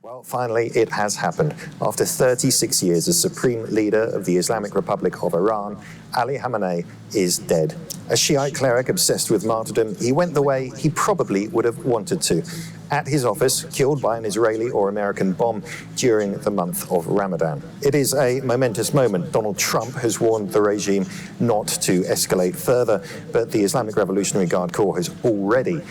Well, finally, it has happened. After 36 years as supreme leader of the Islamic Republic of Iran, Ali Khamenei is dead. A Shiite cleric obsessed with martyrdom, he went the way he probably would have wanted to. At his office, killed by an Israeli or American bomb during the month of Ramadan. It is a momentous moment. Donald Trump has warned the regime not to escalate further, but the Islamic Revolutionary Guard Corps has already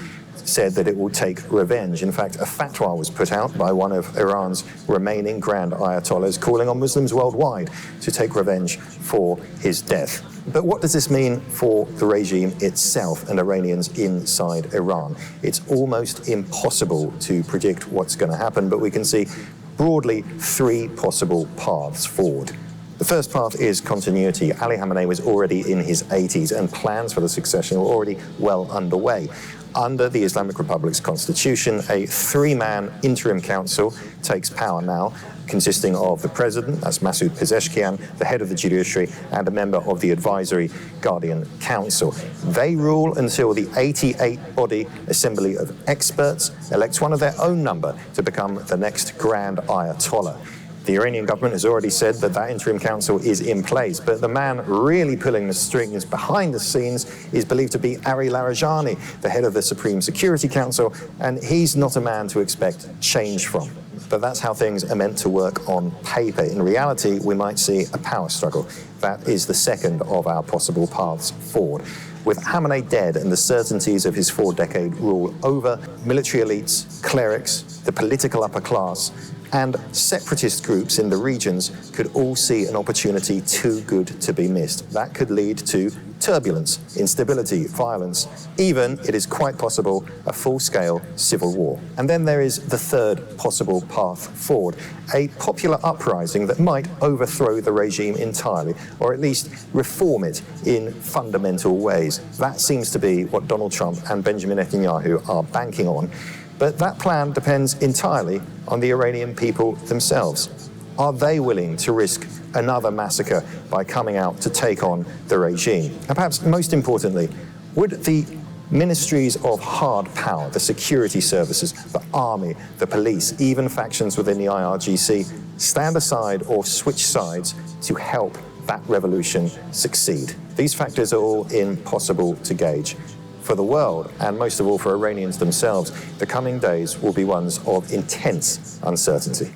said that it will take revenge. In fact, a fatwa was put out by one of Iran's remaining grand ayatollahs calling on Muslims worldwide to take revenge for his death. But what does this mean for the regime itself and Iranians inside Iran? It's almost impossible to predict what's going to happen, but we can see broadly three possible paths forward. The first path is continuity. Ali Khamenei was already in his 80s and plans for the succession were already well underway. Under the Islamic Republic's constitution, a three-man interim council takes power now, consisting of the president, that's Masoud Pezeshkian, the head of the judiciary, and a member of the advisory Guardian Council. They rule until the 88-body assembly of experts elects one of their own number to become the next grand ayatollah. The Iranian government has already said that that interim council is in place, but the man really pulling the strings behind the scenes is believed to be Ari Larijani, the head of the Supreme Security Council, and he's not a man to expect change from. But that's how things are meant to work on paper. In reality, we might see a power struggle. That is the second of our possible paths forward. With Khamenei dead and the certainties of his four-decade rule over, military elites, clerics, the political upper class, and separatist groups in the regions could all see an opportunity too good to be missed. That could lead to turbulence, instability, violence, even, it is quite possible, a full-scale civil war. And then there is the third possible path forward, a popular uprising that might overthrow the regime entirely, or at least reform it in fundamental ways. That seems to be what Donald Trump and Benjamin Netanyahu are banking on. But that plan depends entirely on the Iranian people themselves. Are they willing to risk another massacre by coming out to take on the regime? And perhaps most importantly, would the ministries of hard power, the security services, the army, the police, even factions within the IRGC, stand aside or switch sides to help that revolution succeed? These factors are all impossible to gauge. For the world, and most of all for Iranians themselves, the coming days will be ones of intense uncertainty.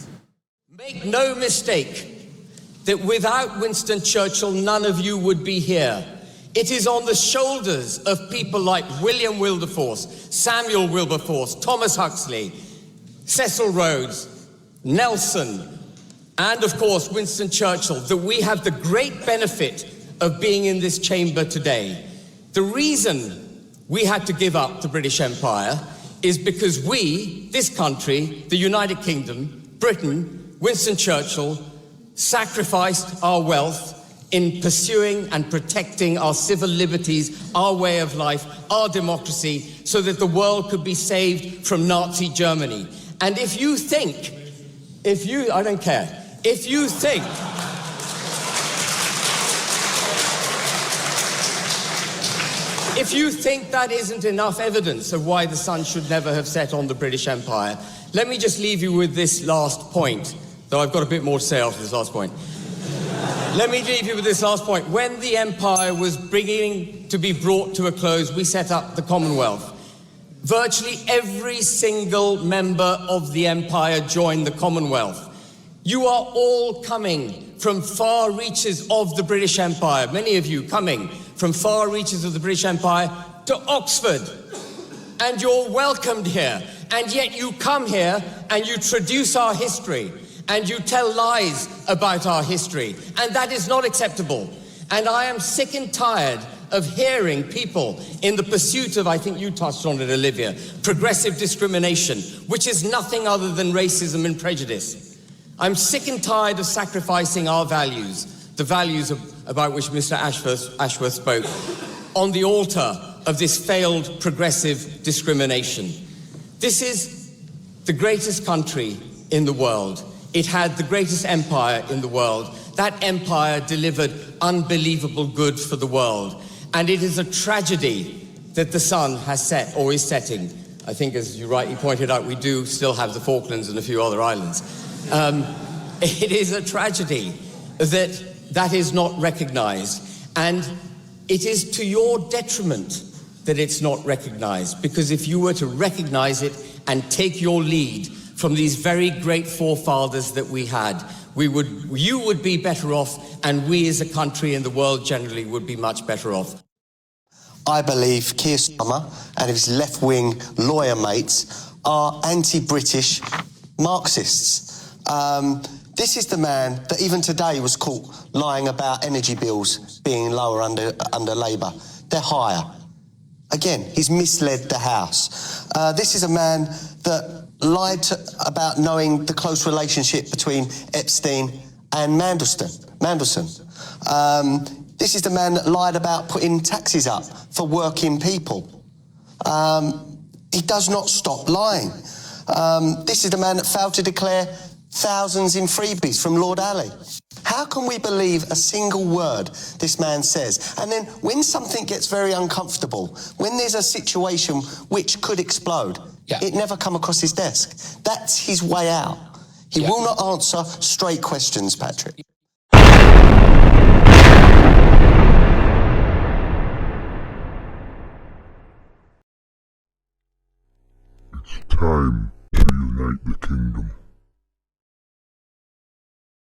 Make no mistake that without Winston Churchill, none of you would be here. It is on the shoulders of people like William Wilberforce, Samuel Wilberforce, Thomas Huxley, Cecil Rhodes, Nelson, and of course Winston Churchill, that we have the great benefit of being in this chamber today. The reason we had to give up the British Empire is because we, this country, the United Kingdom, Britain, Winston Churchill, sacrificed our wealth in pursuing and protecting our civil liberties, our way of life, our democracy, so that the world could be saved from Nazi Germany. And if you think, I don't care, if you think that isn't enough evidence of why the sun should never have set on the British Empire, let me just leave you with this last point, though I've got a bit more to say after this last point. Let me leave you with this last point. When the empire was beginning to be brought to a close, we set up the Commonwealth. Virtually every single member of the empire joined the Commonwealth. You are all coming from far reaches of the British Empire, many of you coming from far reaches of the British Empire to Oxford. And you're welcomed here. And yet you come here and you traduce our history and you tell lies about our history. And that is not acceptable. And I am sick and tired of hearing people in the pursuit of, I think you touched on it, Olivia, progressive discrimination, which is nothing other than racism and prejudice. I'm sick and tired of sacrificing our values, the values about which Mr. Ashworth spoke, on the altar of this failed progressive discrimination. This is the greatest country in the world. It had the greatest empire in the world. That empire delivered unbelievable good for the world. And it is a tragedy that the sun has set, or is setting, I think, as you rightly pointed out, we do still have the Falklands and a few other islands. It is a tragedy that that is not recognised, and it is to your detriment that it's not recognised, because if you were to recognise it and take your lead from these very great forefathers that we had, you would be better off, and we as a country and the world generally would be much better off. I believe Keir Starmer and his left-wing lawyer mates are anti-British Marxists. This is the man that even today was caught lying about energy bills being lower under Labour. They're higher. Again, he's misled the House. This is a man that lied about knowing the close relationship between Epstein and Mandelson. This is the man that lied about putting taxes up for working people. He does not stop lying. This is the man that failed to declare thousands in freebies from Lord Alley. How can we believe a single word this man says? And then when something gets very uncomfortable, when there's a situation which could explode, it never come across his desk. That's his way out. He will not answer straight questions, Patrick. It's time to unite the kingdom.